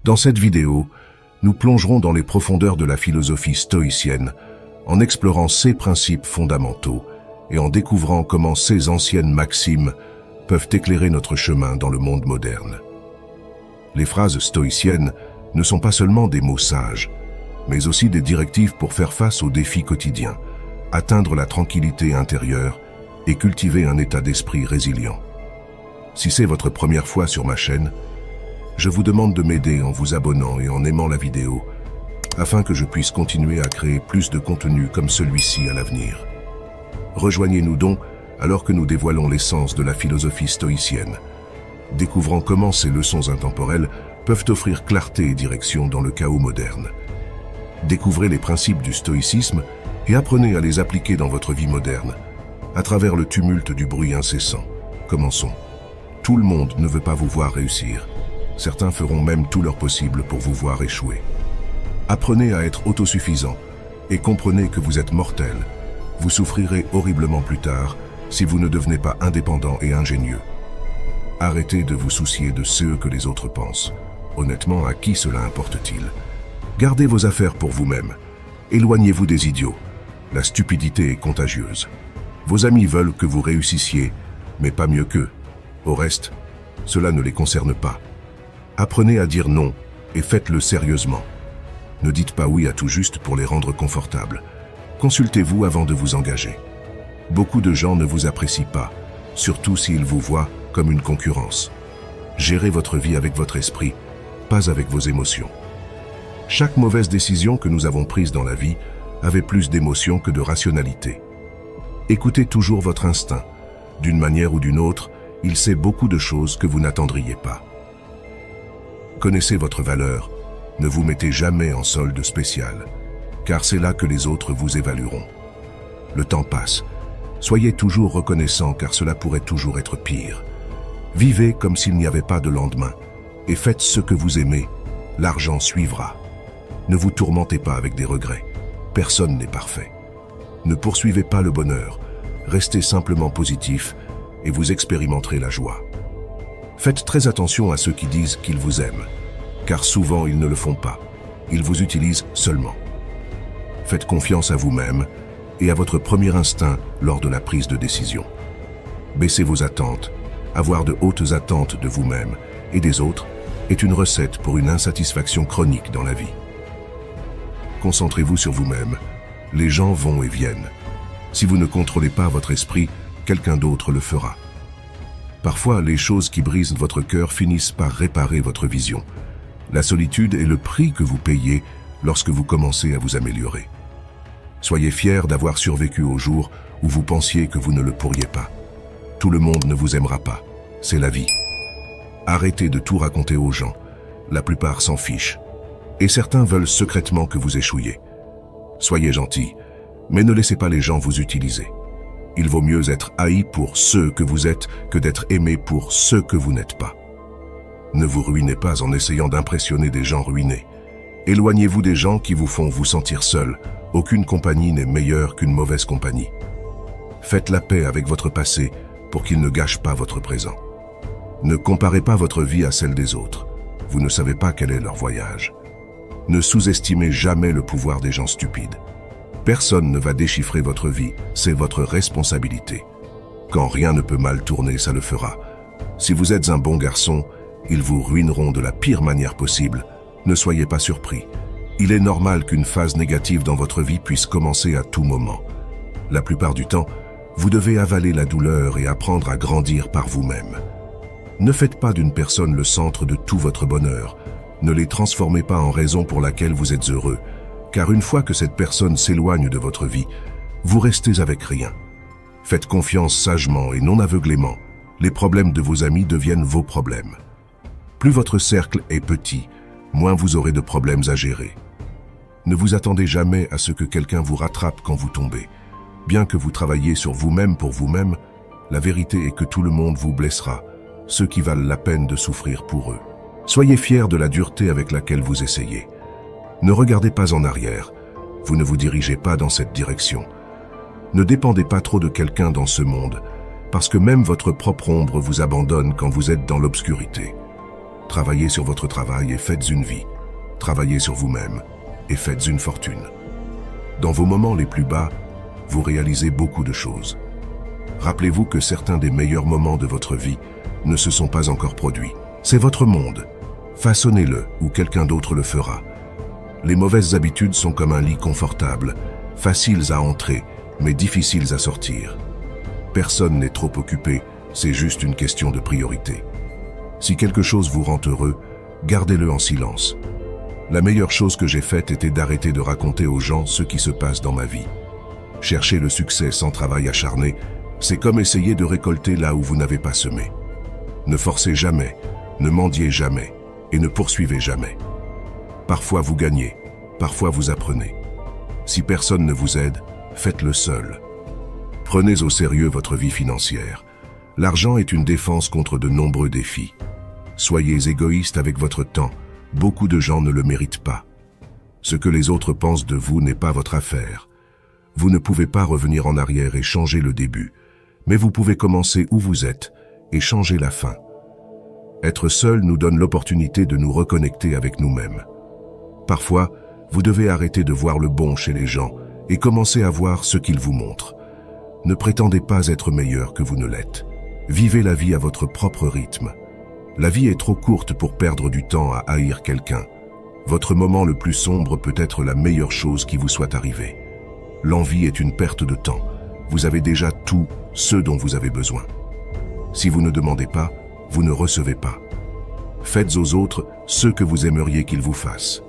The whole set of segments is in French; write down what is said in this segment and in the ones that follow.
Dans cette vidéo, nous plongerons dans les profondeurs de la philosophie stoïcienne en explorant ses principes fondamentaux et en découvrant comment ces anciennes maximes peuvent éclairer notre chemin dans le monde moderne. Les phrases stoïciennes ne sont pas seulement des mots sages, mais aussi des directives pour faire face aux défis quotidiens, atteindre la tranquillité intérieure et cultiver un état d'esprit résilient. Si c'est votre première fois sur ma chaîne, je vous demande de m'aider en vous abonnant et en aimant la vidéo, afin que je puisse continuer à créer plus de contenu comme celui-ci à l'avenir. Rejoignez-nous donc alors que nous dévoilons l'essence de la philosophie stoïcienne, découvrant comment ces leçons intemporelles peuvent offrir clarté et direction dans le chaos moderne. Découvrez les principes du stoïcisme et apprenez à les appliquer dans votre vie moderne, à travers le tumulte du bruit incessant. Commençons. Tout le monde ne veut pas vous voir réussir. Certains feront même tout leur possible pour vous voir échouer. Apprenez à être autosuffisant et comprenez que vous êtes mortel. Vous souffrirez horriblement plus tard si vous ne devenez pas indépendant et ingénieux. Arrêtez de vous soucier de ce que les autres pensent. Honnêtement, à qui cela importe-t-il? Gardez vos affaires pour vous-même. Éloignez-vous des idiots. La stupidité est contagieuse. Vos amis veulent que vous réussissiez, mais pas mieux qu'eux. Au reste, cela ne les concerne pas. Apprenez à dire non et faites-le sérieusement. Ne dites pas oui à tout juste pour les rendre confortables. Consultez-vous avant de vous engager. Beaucoup de gens ne vous apprécient pas, surtout s'ils vous voient comme une concurrence. Gérez votre vie avec votre esprit, pas avec vos émotions. Chaque mauvaise décision que nous avons prise dans la vie avait plus d'émotion que de rationalité. Écoutez toujours votre instinct. D'une manière ou d'une autre, il sait beaucoup de choses que vous n'attendriez pas. Connaissez votre valeur. Ne vous mettez jamais en solde spécial, car c'est là que les autres vous évalueront. Le temps passe. Soyez toujours reconnaissant, car cela pourrait toujours être pire. Vivez comme s'il n'y avait pas de lendemain, et faites ce que vous aimez. L'argent suivra. Ne vous tourmentez pas avec des regrets. Personne n'est parfait. Ne poursuivez pas le bonheur. Restez simplement positif, et vous expérimenterez la joie. Faites très attention à ceux qui disent qu'ils vous aiment, car souvent ils ne le font pas. Ils vous utilisent seulement. Faites confiance à vous-même et à votre premier instinct lors de la prise de décision. Baissez vos attentes. Avoir de hautes attentes de vous-même et des autres est une recette pour une insatisfaction chronique dans la vie. Concentrez-vous sur vous-même. Les gens vont et viennent. Si vous ne contrôlez pas votre esprit, quelqu'un d'autre le fera. Parfois, les choses qui brisent votre cœur finissent par réparer votre vision. La solitude est le prix que vous payez lorsque vous commencez à vous améliorer. Soyez fiers d'avoir survécu au jour où vous pensiez que vous ne le pourriez pas. Tout le monde ne vous aimera pas. C'est la vie. Arrêtez de tout raconter aux gens. La plupart s'en fichent. Et certains veulent secrètement que vous échouiez. Soyez gentils, mais ne laissez pas les gens vous utiliser. Il vaut mieux être haï pour ce que vous êtes que d'être aimé pour ce que vous n'êtes pas. Ne vous ruinez pas en essayant d'impressionner des gens ruinés. Éloignez-vous des gens qui vous font vous sentir seul. Aucune compagnie n'est meilleure qu'une mauvaise compagnie. Faites la paix avec votre passé pour qu'il ne gâche pas votre présent. Ne comparez pas votre vie à celle des autres. Vous ne savez pas quel est leur voyage. Ne sous-estimez jamais le pouvoir des gens stupides. Personne ne va déchiffrer votre vie, c'est votre responsabilité. Quand rien ne peut mal tourner, ça le fera. Si vous êtes un bon garçon, ils vous ruineront de la pire manière possible. Ne soyez pas surpris. Il est normal qu'une phase négative dans votre vie puisse commencer à tout moment. La plupart du temps, vous devez avaler la douleur et apprendre à grandir par vous-même. Ne faites pas d'une personne le centre de tout votre bonheur. Ne les transformez pas en raison pour laquelle vous êtes heureux, car une fois que cette personne s'éloigne de votre vie, vous restez avec rien. Faites confiance sagement et non aveuglément. Les problèmes de vos amis deviennent vos problèmes. Plus votre cercle est petit, moins vous aurez de problèmes à gérer. Ne vous attendez jamais à ce que quelqu'un vous rattrape quand vous tombez. Bien que vous travailliez sur vous-même pour vous-même, la vérité est que tout le monde vous blessera, ceux qui valent la peine de souffrir pour eux. Soyez fiers de la dureté avec laquelle vous essayez. Ne regardez pas en arrière, vous ne vous dirigez pas dans cette direction. Ne dépendez pas trop de quelqu'un dans ce monde, parce que même votre propre ombre vous abandonne quand vous êtes dans l'obscurité. Travaillez sur votre travail et faites une vie. Travaillez sur vous-même et faites une fortune. Dans vos moments les plus bas, vous réalisez beaucoup de choses. Rappelez-vous que certains des meilleurs moments de votre vie ne se sont pas encore produits. C'est votre monde. Façonnez-le ou quelqu'un d'autre le fera. Les mauvaises habitudes sont comme un lit confortable, faciles à entrer, mais difficiles à sortir. Personne n'est trop occupé, c'est juste une question de priorité. Si quelque chose vous rend heureux, gardez-le en silence. La meilleure chose que j'ai faite était d'arrêter de raconter aux gens ce qui se passe dans ma vie. Chercher le succès sans travail acharné, c'est comme essayer de récolter là où vous n'avez pas semé. Ne forcez jamais, ne mendiez jamais et ne poursuivez jamais. Parfois vous gagnez, parfois vous apprenez. Si personne ne vous aide, faites-le seul. Prenez au sérieux votre vie financière. L'argent est une défense contre de nombreux défis. Soyez égoïste avec votre temps, beaucoup de gens ne le méritent pas. Ce que les autres pensent de vous n'est pas votre affaire. Vous ne pouvez pas revenir en arrière et changer le début, mais vous pouvez commencer où vous êtes et changer la fin. Être seul nous donne l'opportunité de nous reconnecter avec nous-mêmes. Parfois, vous devez arrêter de voir le bon chez les gens et commencer à voir ce qu'ils vous montrent. Ne prétendez pas être meilleur que vous ne l'êtes. Vivez la vie à votre propre rythme. La vie est trop courte pour perdre du temps à haïr quelqu'un. Votre moment le plus sombre peut être la meilleure chose qui vous soit arrivée. L'envie est une perte de temps. Vous avez déjà tout ce dont vous avez besoin. Si vous ne demandez pas, vous ne recevez pas. Faites aux autres ce que vous aimeriez qu'ils vous fassent.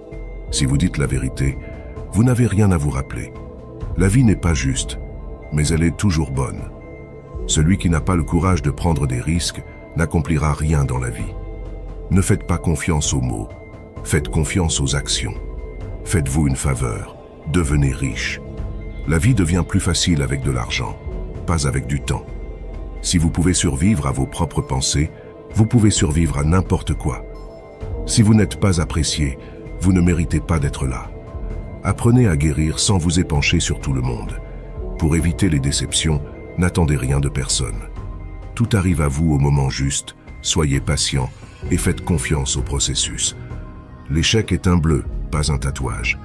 Si vous dites la vérité, vous n'avez rien à vous rappeler. La vie n'est pas juste, mais elle est toujours bonne. Celui qui n'a pas le courage de prendre des risques n'accomplira rien dans la vie. Ne faites pas confiance aux mots, faites confiance aux actions. Faites-vous une faveur, devenez riche. La vie devient plus facile avec de l'argent, pas avec du temps. Si vous pouvez survivre à vos propres pensées, vous pouvez survivre à n'importe quoi. Si vous n'êtes pas apprécié, vous ne méritez pas d'être là. Apprenez à guérir sans vous épancher sur tout le monde. Pour éviter les déceptions, n'attendez rien de personne. Tout arrive à vous au moment juste, soyez patient et faites confiance au processus. L'échec est un bleu, pas un tatouage.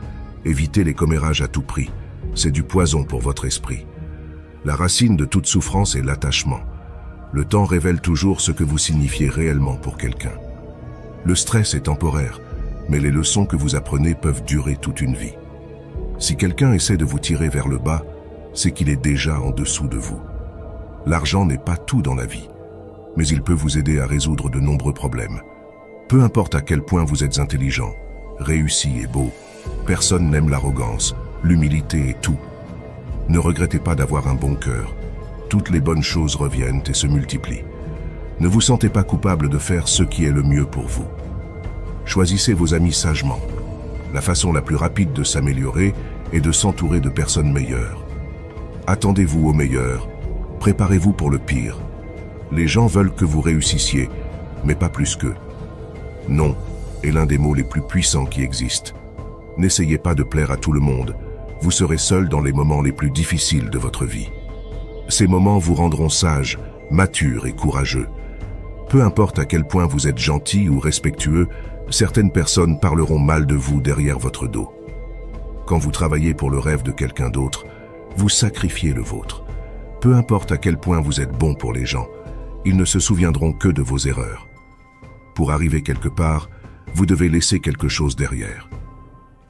Évitez les commérages à tout prix, c'est du poison pour votre esprit. La racine de toute souffrance est l'attachement. Le temps révèle toujours ce que vous signifiez réellement pour quelqu'un. Le stress est temporaire, mais les leçons que vous apprenez peuvent durer toute une vie. Si quelqu'un essaie de vous tirer vers le bas, c'est qu'il est déjà en dessous de vous. L'argent n'est pas tout dans la vie, mais il peut vous aider à résoudre de nombreux problèmes. Peu importe à quel point vous êtes intelligent, réussi et beau, personne n'aime l'arrogance, l'humilité et tout. Ne regrettez pas d'avoir un bon cœur. Toutes les bonnes choses reviennent et se multiplient. Ne vous sentez pas coupable de faire ce qui est le mieux pour vous. Choisissez vos amis sagement. La façon la plus rapide de s'améliorer est de s'entourer de personnes meilleures. Attendez-vous au meilleur, préparez-vous pour le pire. Les gens veulent que vous réussissiez, mais pas plus qu'eux. Non est l'un des mots les plus puissants qui existent. N'essayez pas de plaire à tout le monde, vous serez seul dans les moments les plus difficiles de votre vie. Ces moments vous rendront sage, mature et courageux. Peu importe à quel point vous êtes gentil ou respectueux, certaines personnes parleront mal de vous derrière votre dos. Quand vous travaillez pour le rêve de quelqu'un d'autre, vous sacrifiez le vôtre. Peu importe à quel point vous êtes bon pour les gens, ils ne se souviendront que de vos erreurs. Pour arriver quelque part, vous devez laisser quelque chose derrière.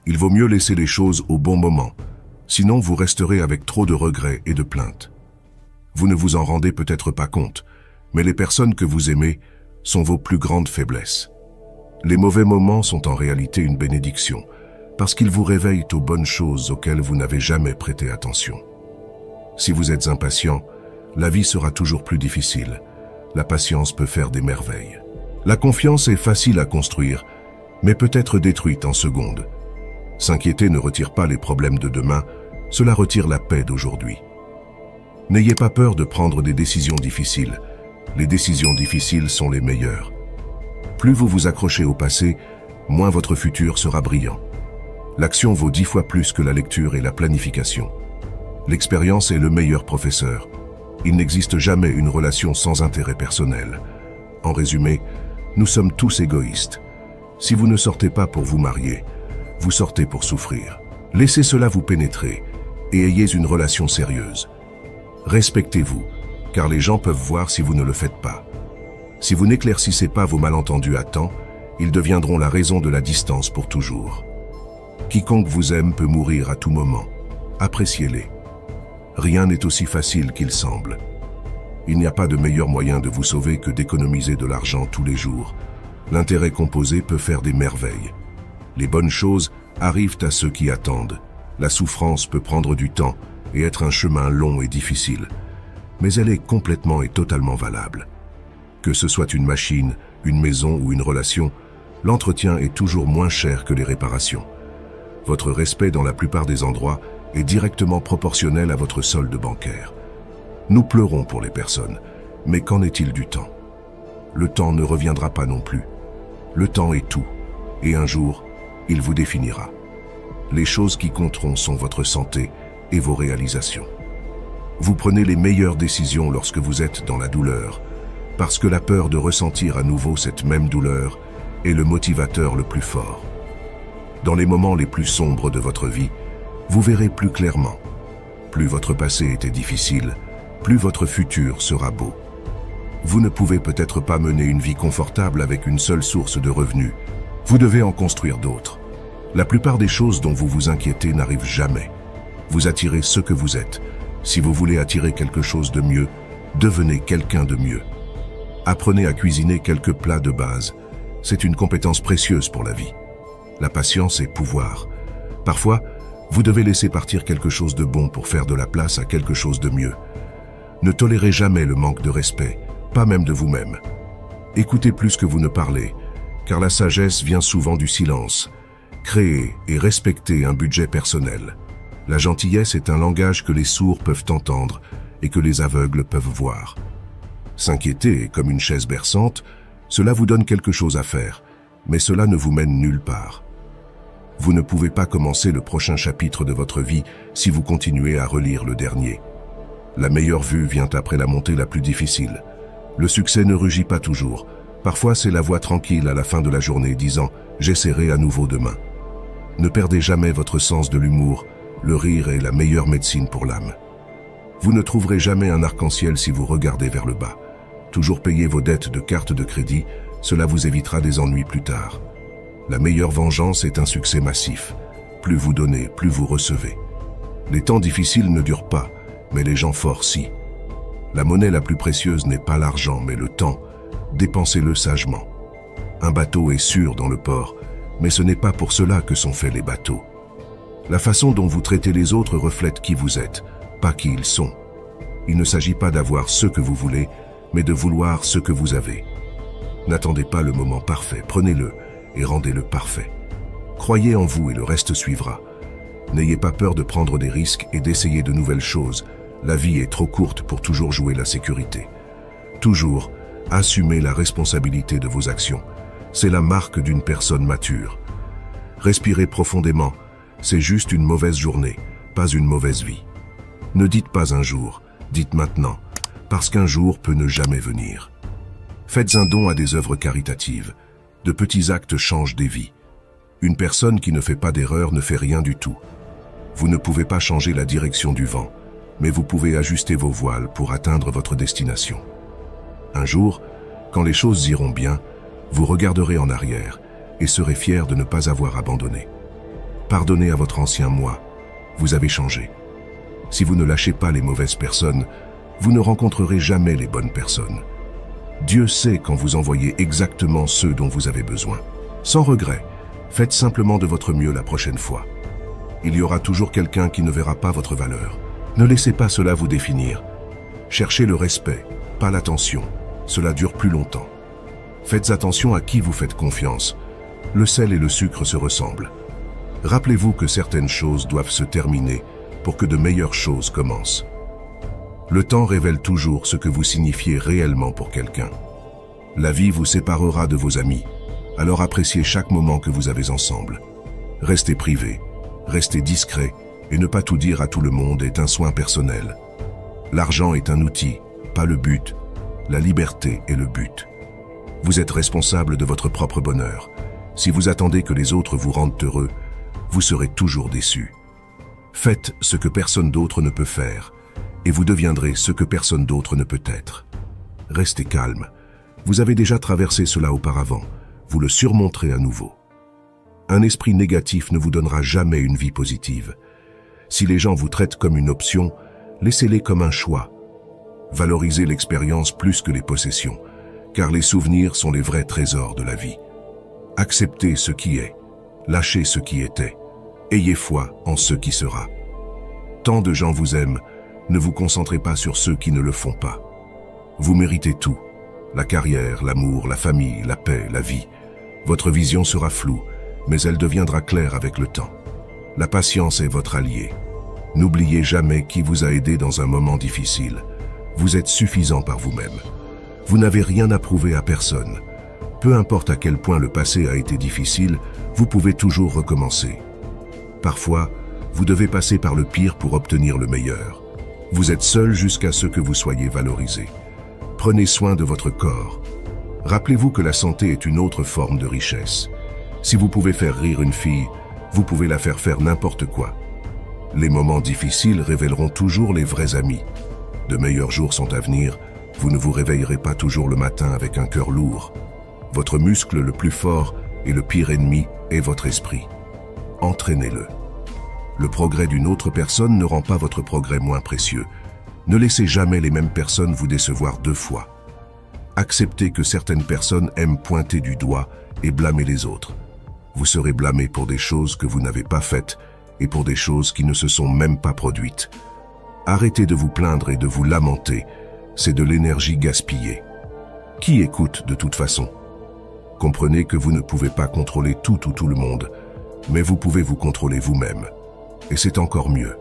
Il vaut mieux laisser les choses au bon moment, sinon vous resterez avec trop de regrets et de plaintes. Vous ne vous en rendez peut-être pas compte, mais les personnes que vous aimez sont vos plus grandes faiblesses. Les mauvais moments sont en réalité une bénédiction, parce qu'ils vous réveillent aux bonnes choses auxquelles vous n'avez jamais prêté attention. Si vous êtes impatient, la vie sera toujours plus difficile. La patience peut faire des merveilles. La confiance est facile à construire, mais peut être détruite en secondes. S'inquiéter ne retire pas les problèmes de demain, cela retire la paix d'aujourd'hui. N'ayez pas peur de prendre des décisions difficiles. Les décisions difficiles sont les meilleures. Plus vous vous accrochez au passé, moins votre futur sera brillant. L'action vaut 10 fois plus que la lecture et la planification. L'expérience est le meilleur professeur. Il n'existe jamais une relation sans intérêt personnel. En résumé, Nous sommes tous égoïstes. Si vous ne sortez pas pour vous marier, vous sortez pour souffrir. Laissez cela vous pénétrer et ayez une relation sérieuse. Respectez-vous, car les gens peuvent voir si vous ne le faites pas. Si vous n'éclaircissez pas vos malentendus à temps, ils deviendront la raison de la distance pour toujours. Quiconque vous aime peut mourir à tout moment. Appréciez-les. Rien n'est aussi facile qu'il semble. Il n'y a pas de meilleur moyen de vous sauver que d'économiser de l'argent tous les jours. L'intérêt composé peut faire des merveilles. Les bonnes choses arrivent à ceux qui attendent. La souffrance peut prendre du temps et être un chemin long et difficile, mais elle est complètement et totalement valable. Que ce soit une machine, une maison ou une relation, l'entretien est toujours moins cher que les réparations. Votre respect dans la plupart des endroits est directement proportionnel à votre solde bancaire. Nous pleurons pour les personnes, mais qu'en est-il du temps? Le temps ne reviendra pas non plus. Le temps est tout, et un jour, il vous définira. Les choses qui compteront sont votre santé et vos réalisations. Vous prenez les meilleures décisions lorsque vous êtes dans la douleur, parce que la peur de ressentir à nouveau cette même douleur est le motivateur le plus fort. Dans les moments les plus sombres de votre vie, vous verrez plus clairement. Plus votre passé était difficile, plus votre futur sera beau. Vous ne pouvez peut-être pas mener une vie confortable avec une seule source de revenus. Vous devez en construire d'autres. La plupart des choses dont vous vous inquiétez n'arrivent jamais. Vous attirez ce que vous êtes. Si vous voulez attirer quelque chose de mieux, devenez quelqu'un de mieux. Apprenez à cuisiner quelques plats de base. C'est une compétence précieuse pour la vie. La patience est pouvoir. Parfois, vous devez laisser partir quelque chose de bon pour faire de la place à quelque chose de mieux. Ne tolérez jamais le manque de respect, pas même de vous-même. Écoutez plus que vous ne parlez, car la sagesse vient souvent du silence. Créez et respectez un budget personnel. La gentillesse est un langage que les sourds peuvent entendre et que les aveugles peuvent voir. S'inquiéter est comme une chaise berçante, cela vous donne quelque chose à faire, mais cela ne vous mène nulle part. Vous ne pouvez pas commencer le prochain chapitre de votre vie si vous continuez à relire le dernier. La meilleure vue vient après la montée la plus difficile. Le succès ne rugit pas toujours. Parfois, c'est la voix tranquille à la fin de la journée disant « J'essaierai à nouveau demain ». Ne perdez jamais votre sens de l'humour. Le rire est la meilleure médecine pour l'âme. Vous ne trouverez jamais un arc-en-ciel si vous regardez vers le bas. Toujours payer vos dettes de carte de crédit, cela vous évitera des ennuis plus tard. La meilleure vengeance est un succès massif. Plus vous donnez, plus vous recevez. Les temps difficiles ne durent pas, mais les gens forts si. La monnaie la plus précieuse n'est pas l'argent, mais le temps. Dépensez-le sagement. Un bateau est sûr dans le port, mais ce n'est pas pour cela que sont faits les bateaux. La façon dont vous traitez les autres reflète qui vous êtes, pas qui ils sont. Il ne s'agit pas d'avoir ce que vous voulez, mais de vouloir ce que vous avez. N'attendez pas le moment parfait, prenez-le et rendez-le parfait. Croyez en vous et le reste suivra. N'ayez pas peur de prendre des risques et d'essayer de nouvelles choses. La vie est trop courte pour toujours jouer la sécurité. Toujours, assumez la responsabilité de vos actions. C'est la marque d'une personne mature. Respirez profondément. C'est juste une mauvaise journée, pas une mauvaise vie. Ne dites pas un jour, dites maintenant, parce qu'un jour peut ne jamais venir. Faites un don à des œuvres caritatives. De petits actes changent des vies. Une personne qui ne fait pas d'erreur ne fait rien du tout. Vous ne pouvez pas changer la direction du vent, mais vous pouvez ajuster vos voiles pour atteindre votre destination. Un jour, quand les choses iront bien, vous regarderez en arrière et serez fier de ne pas avoir abandonné. Pardonnez à votre ancien moi, vous avez changé. Si vous ne lâchez pas les mauvaises personnes, vous ne rencontrerez jamais les bonnes personnes. Dieu sait quand vous envoyez exactement ceux dont vous avez besoin. Sans regret, faites simplement de votre mieux la prochaine fois. Il y aura toujours quelqu'un qui ne verra pas votre valeur. Ne laissez pas cela vous définir. Cherchez le respect, pas l'attention. Cela dure plus longtemps. Faites attention à qui vous faites confiance. Le sel et le sucre se ressemblent. Rappelez-vous que certaines choses doivent se terminer pour que de meilleures choses commencent. Le temps révèle toujours ce que vous signifiez réellement pour quelqu'un. La vie vous séparera de vos amis, alors appréciez chaque moment que vous avez ensemble. Restez privé, restez discret et ne pas tout dire à tout le monde est un soin personnel. L'argent est un outil, pas le but. La liberté est le but. Vous êtes responsable de votre propre bonheur. Si vous attendez que les autres vous rendent heureux, vous serez toujours déçu. Faites ce que personne d'autre ne peut faire, et vous deviendrez ce que personne d'autre ne peut être. Restez calme. Vous avez déjà traversé cela auparavant. Vous le surmonterez à nouveau. Un esprit négatif ne vous donnera jamais une vie positive. Si les gens vous traitent comme une option, laissez-les comme un choix. Valorisez l'expérience plus que les possessions, car les souvenirs sont les vrais trésors de la vie. Acceptez ce qui est, lâchez ce qui était, ayez foi en ce qui sera. Tant de gens vous aiment, ne vous concentrez pas sur ceux qui ne le font pas. Vous méritez tout, la carrière, l'amour, la famille, la paix, la vie. Votre vision sera floue, mais elle deviendra claire avec le temps. La patience est votre allié. N'oubliez jamais qui vous a aidé dans un moment difficile. Vous êtes suffisant par vous-même. Vous n'avez rien à prouver à personne. Peu importe à quel point le passé a été difficile, vous pouvez toujours recommencer. Parfois, vous devez passer par le pire pour obtenir le meilleur. Vous êtes seul jusqu'à ce que vous soyez valorisé. Prenez soin de votre corps. Rappelez-vous que la santé est une autre forme de richesse. Si vous pouvez faire rire une fille, vous pouvez la faire n'importe quoi. Les moments difficiles révéleront toujours les vrais amis. De meilleurs jours sont à venir, vous ne vous réveillerez pas toujours le matin avec un cœur lourd. Votre muscle le plus fort et le pire ennemi est votre esprit. Entraînez-le. Le progrès d'une autre personne ne rend pas votre progrès moins précieux. Ne laissez jamais les mêmes personnes vous décevoir deux fois. Acceptez que certaines personnes aiment pointer du doigt et blâmer les autres. Vous serez blâmé pour des choses que vous n'avez pas faites et pour des choses qui ne se sont même pas produites. Arrêtez de vous plaindre et de vous lamenter, c'est de l'énergie gaspillée. Qui écoute de toute façon? Comprenez que vous ne pouvez pas contrôler tout ou tout le monde, mais vous pouvez vous contrôler vous-même. Et c'est encore mieux.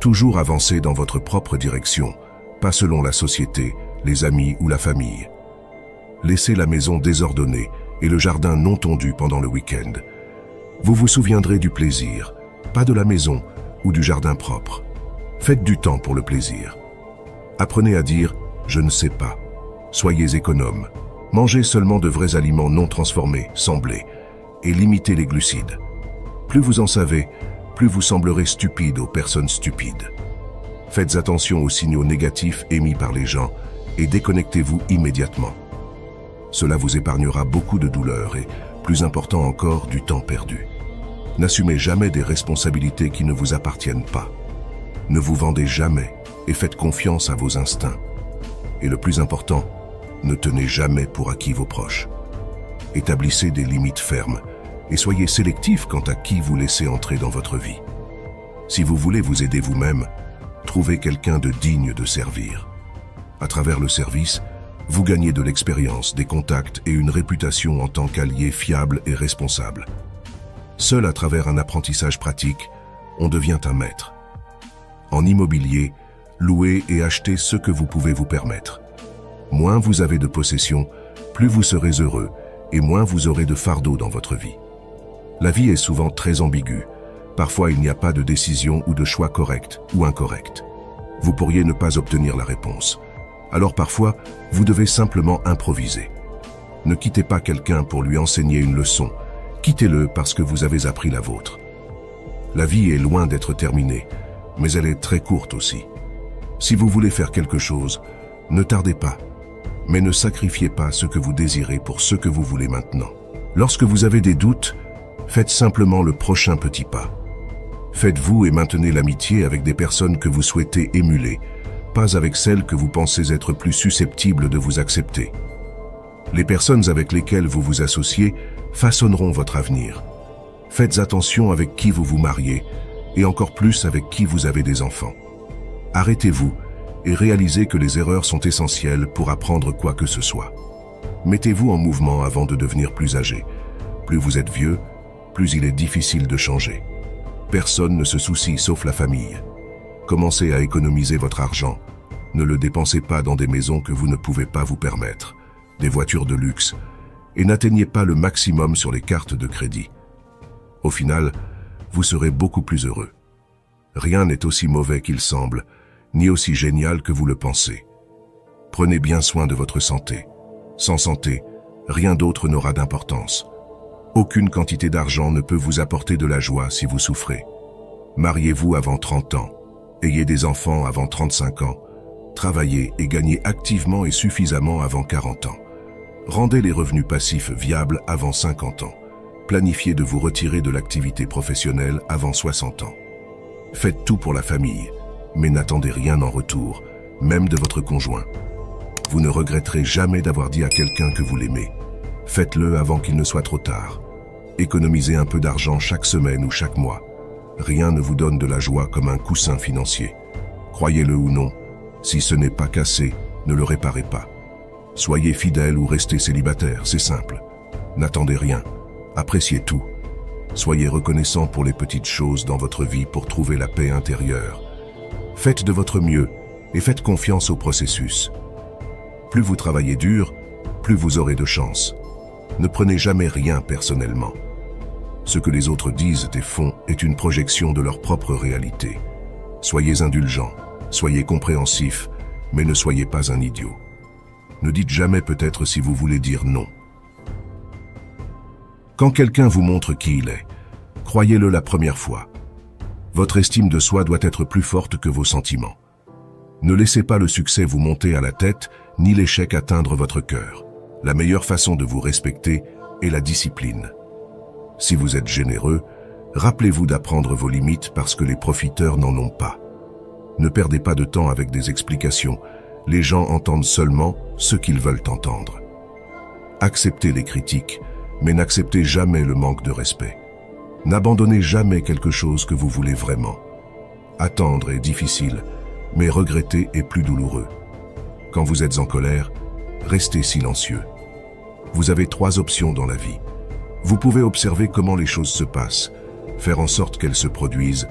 Toujours avancer dans votre propre direction, pas selon la société, les amis ou la famille. Laissez la maison désordonnée et le jardin non tondu pendant le week-end. Vous vous souviendrez du plaisir, pas de la maison ou du jardin propre. Faites du temps pour le plaisir. Apprenez à dire « je ne sais pas ». Soyez économe. Mangez seulement de vrais aliments non transformés, sans blé, et limitez les glucides. Plus vous en savez, plus vous semblerez stupide aux personnes stupides. Faites attention aux signaux négatifs émis par les gens et déconnectez-vous immédiatement. Cela vous épargnera beaucoup de douleur et, plus important encore, du temps perdu. N'assumez jamais des responsabilités qui ne vous appartiennent pas. Ne vous vendez jamais et faites confiance à vos instincts. Et le plus important, ne tenez jamais pour acquis vos proches. Établissez des limites fermes et soyez sélectif quant à qui vous laissez entrer dans votre vie. Si vous voulez vous aider vous-même, trouvez quelqu'un de digne de servir. À travers le service, vous gagnez de l'expérience, des contacts et une réputation en tant qu'allié fiable et responsable. Seul à travers un apprentissage pratique, on devient un maître. En immobilier, louez et achetez ce que vous pouvez vous permettre. Moins vous avez de possessions, plus vous serez heureux et moins vous aurez de fardeau dans votre vie. La vie est souvent très ambiguë. Parfois, il n'y a pas de décision ou de choix correct ou incorrect. Vous pourriez ne pas obtenir la réponse. Alors parfois, vous devez simplement improviser. Ne quittez pas quelqu'un pour lui enseigner une leçon. Quittez-le parce que vous avez appris la vôtre. La vie est loin d'être terminée, mais elle est très courte aussi. Si vous voulez faire quelque chose, ne tardez pas. Mais ne sacrifiez pas ce que vous désirez pour ce que vous voulez maintenant. Lorsque vous avez des doutes, faites simplement le prochain petit pas. Faites-vous et maintenez l'amitié avec des personnes que vous souhaitez émuler, pas avec celles que vous pensez être plus susceptibles de vous accepter. Les personnes avec lesquelles vous vous associez façonneront votre avenir. Faites attention avec qui vous vous mariez, et encore plus avec qui vous avez des enfants. Arrêtez-vous et réalisez que les erreurs sont essentielles pour apprendre quoi que ce soit. Mettez-vous en mouvement avant de devenir plus âgé. Plus vous êtes vieux, plus il est difficile de changer. Personne ne se soucie sauf la famille. Commencez à économiser votre argent. Ne le dépensez pas dans des maisons que vous ne pouvez pas vous permettre, des voitures de luxe, et n'atteignez pas le maximum sur les cartes de crédit. Au final, vous serez beaucoup plus heureux. Rien n'est aussi mauvais qu'il semble, ni aussi génial que vous le pensez. Prenez bien soin de votre santé. Sans santé, Rien d'autre n'aura d'importance. Aucune quantité d'argent ne peut vous apporter de la joie si vous souffrez. Mariez-vous avant 30 ans. Ayez des enfants avant 35 ans. Travaillez et gagnez activement et suffisamment avant 40 ans. Rendez les revenus passifs viables avant 50 ans. Planifiez de vous retirer de l'activité professionnelle avant 60 ans. Faites tout pour la famille, mais n'attendez rien en retour, même de votre conjoint. Vous ne regretterez jamais d'avoir dit à quelqu'un que vous l'aimez. Faites-le avant qu'il ne soit trop tard. Économisez un peu d'argent chaque semaine ou chaque mois. Rien ne vous donne de la joie comme un coussin financier. Croyez-le ou non, si ce n'est pas cassé, ne le réparez pas. Soyez fidèle ou restez célibataire, c'est simple. N'attendez rien, appréciez tout. Soyez reconnaissant pour les petites choses dans votre vie pour trouver la paix intérieure. Faites de votre mieux et faites confiance au processus. Plus vous travaillez dur, plus vous aurez de chance. Ne prenez jamais rien personnellement. Ce que les autres disent et font est une projection de leur propre réalité. Soyez indulgent, soyez compréhensif, mais ne soyez pas un idiot. Ne dites jamais peut-être si vous voulez dire non. Quand quelqu'un vous montre qui il est, croyez-le la première fois. Votre estime de soi doit être plus forte que vos sentiments. Ne laissez pas le succès vous monter à la tête, ni l'échec atteindre votre cœur. La meilleure façon de vous respecter est la discipline. Si vous êtes généreux, rappelez-vous d'apprendre vos limites parce que les profiteurs n'en ont pas. Ne perdez pas de temps avec des explications. Les gens entendent seulement ce qu'ils veulent entendre. Acceptez les critiques, mais n'acceptez jamais le manque de respect. N'abandonnez jamais quelque chose que vous voulez vraiment. Attendre est difficile, mais regretter est plus douloureux. Quand vous êtes en colère, restez silencieux. Vous avez 3 options dans la vie. Vous pouvez observer comment les choses se passent, faire en sorte qu'elles se produisent,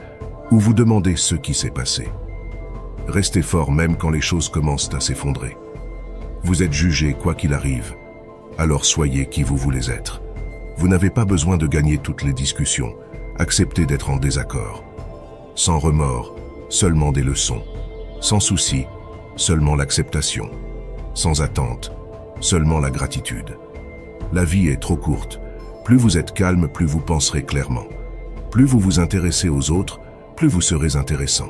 ou vous demander ce qui s'est passé. Restez fort même quand les choses commencent à s'effondrer. Vous êtes jugé quoi qu'il arrive, alors soyez qui vous voulez être. Vous n'avez pas besoin de gagner toutes les discussions, acceptez d'être en désaccord. Sans remords, seulement des leçons. Sans souci, seulement l'acceptation. Sans attente, seulement la gratitude. La vie est trop courte. Plus vous êtes calme, plus vous penserez clairement. Plus vous vous intéressez aux autres, plus vous serez intéressant.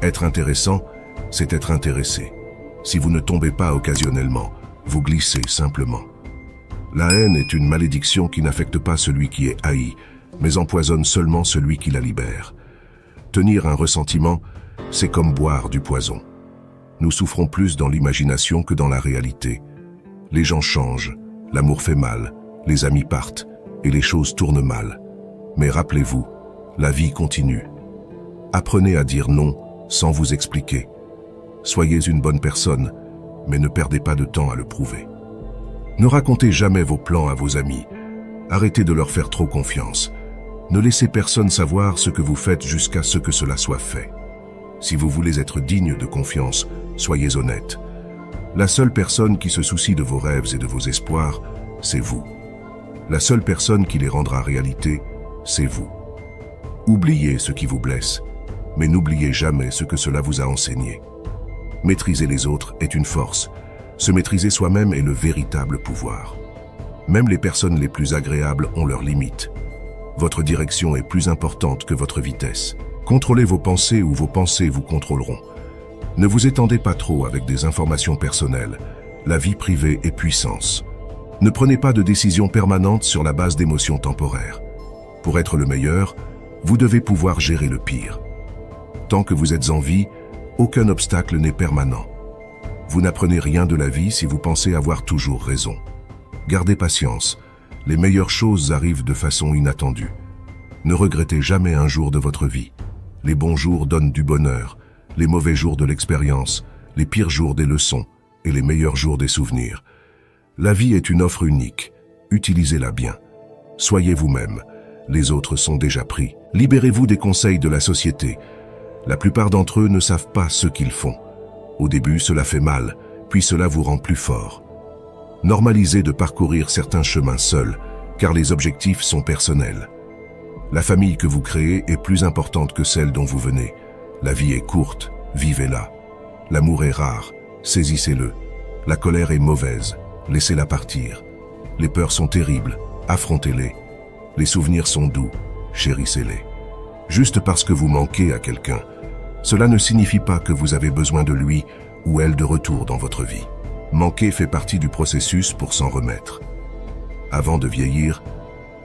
Être intéressant, c'est être intéressé. Si vous ne tombez pas occasionnellement, vous glissez simplement. La haine est une malédiction qui n'affecte pas celui qui est haï, mais empoisonne seulement celui qui la libère. Tenir un ressentiment, c'est comme boire du poison. Nous souffrons plus dans l'imagination que dans la réalité. Les gens changent, l'amour fait mal, les amis partent, et les choses tournent mal. Mais rappelez-vous, la vie continue. Apprenez à dire non sans vous expliquer. Soyez une bonne personne, mais ne perdez pas de temps à le prouver. Ne racontez jamais vos plans à vos amis. Arrêtez de leur faire trop confiance. Ne laissez personne savoir ce que vous faites jusqu'à ce que cela soit fait. Si vous voulez être digne de confiance, soyez honnête. La seule personne qui se soucie de vos rêves et de vos espoirs, c'est vous. La seule personne qui les rendra réalité, c'est vous. Oubliez ce qui vous blesse, mais n'oubliez jamais ce que cela vous a enseigné. Maîtriser les autres est une force. Se maîtriser soi-même est le véritable pouvoir. Même les personnes les plus agréables ont leurs limites. Votre direction est plus importante que votre vitesse. Contrôlez vos pensées ou vos pensées vous contrôleront. Ne vous étendez pas trop avec des informations personnelles. La vie privée est puissance. Ne prenez pas de décisions permanentes sur la base d'émotions temporaires. Pour être le meilleur, vous devez pouvoir gérer le pire. Tant que vous êtes en vie, aucun obstacle n'est permanent. Vous n'apprenez rien de la vie si vous pensez avoir toujours raison. Gardez patience, les meilleures choses arrivent de façon inattendue. Ne regrettez jamais un jour de votre vie. Les bons jours donnent du bonheur, les mauvais jours de l'expérience, les pires jours des leçons et les meilleurs jours des souvenirs. La vie est une offre unique, utilisez-la bien. Soyez vous-même, les autres sont déjà pris. Libérez-vous des conseils de la société. La plupart d'entre eux ne savent pas ce qu'ils font. Au début, cela fait mal, puis cela vous rend plus fort. Normalisez de parcourir certains chemins seuls, car les objectifs sont personnels. La famille que vous créez est plus importante que celle dont vous venez. La vie est courte, vivez-la. L'amour est rare, saisissez-le. La colère est mauvaise, laissez-la partir. Les peurs sont terribles, affrontez-les. Les souvenirs sont doux, chérissez-les. Juste parce que vous manquez à quelqu'un, cela ne signifie pas que vous avez besoin de lui ou elle de retour dans votre vie. Manquer fait partie du processus pour s'en remettre. Avant de vieillir,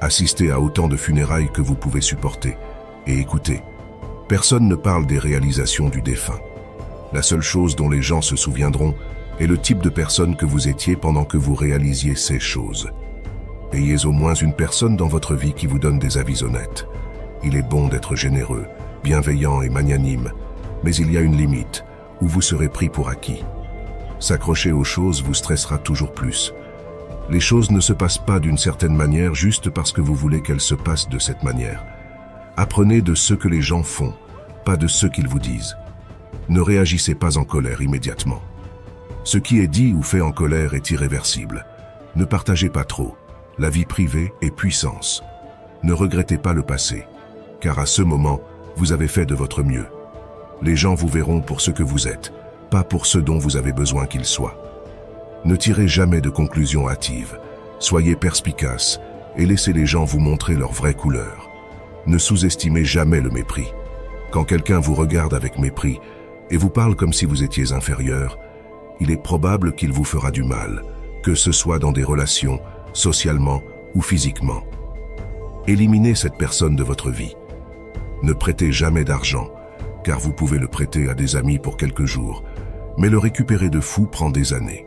assistez à autant de funérailles que vous pouvez supporter. Et écoutez, personne ne parle des réalisations du défunt. La seule chose dont les gens se souviendront est le type de personne que vous étiez pendant que vous réalisiez ces choses. Ayez au moins une personne dans votre vie qui vous donne des avis honnêtes. Il est bon d'être généreux, bienveillant et magnanime, mais il y a une limite où vous serez pris pour acquis. S'accrocher aux choses vous stressera toujours plus. Les choses ne se passent pas d'une certaine manière juste parce que vous voulez qu'elles se passent de cette manière. Apprenez de ce que les gens font, pas de ce qu'ils vous disent. Ne réagissez pas en colère immédiatement. Ce qui est dit ou fait en colère est irréversible. Ne partagez pas trop. La vie privée est puissance. Ne regrettez pas le passé, car à ce moment, vous avez fait de votre mieux. Les gens vous verront pour ce que vous êtes, pas pour ce dont vous avez besoin qu'ils soient. Ne tirez jamais de conclusions hâtives. Soyez perspicace et laissez les gens vous montrer leur vraie couleur. Ne sous-estimez jamais le mépris. Quand quelqu'un vous regarde avec mépris et vous parle comme si vous étiez inférieur, il est probable qu'il vous fera du mal, que ce soit dans des relations, socialement ou physiquement. Éliminez cette personne de votre vie. Ne prêtez jamais d'argent, car vous pouvez le prêter à des amis pour quelques jours, mais le récupérer de fou prend des années.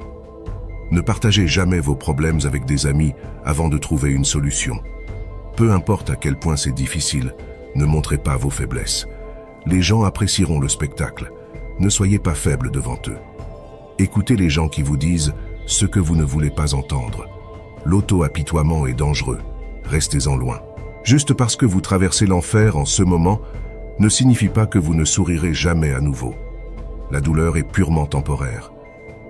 Ne partagez jamais vos problèmes avec des amis avant de trouver une solution. Peu importe à quel point c'est difficile, ne montrez pas vos faiblesses. Les gens apprécieront le spectacle. Ne soyez pas faible devant eux. Écoutez les gens qui vous disent ce que vous ne voulez pas entendre. L'auto-apitoiement est dangereux. Restez-en loin. Juste parce que vous traversez l'enfer en ce moment, ne signifie pas que vous ne sourirez jamais à nouveau. La douleur est purement temporaire.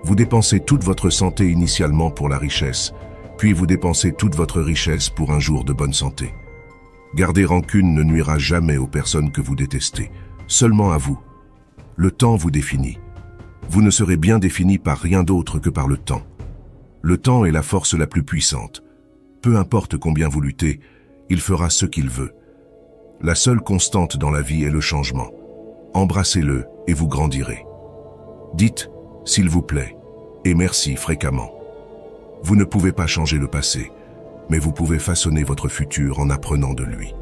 Vous dépensez toute votre santé initialement pour la richesse, puis vous dépensez toute votre richesse pour un jour de bonne santé. Garder rancune ne nuira jamais aux personnes que vous détestez, seulement à vous. Le temps vous définit. Vous ne serez bien défini par rien d'autre que par le temps. Le temps est la force la plus puissante. Peu importe combien vous luttez, il fera ce qu'il veut. La seule constante dans la vie est le changement. Embrassez-le et vous grandirez. Dites « s'il vous plaît » et « merci » fréquemment. Vous ne pouvez pas changer le passé, mais vous pouvez façonner votre futur en apprenant de lui.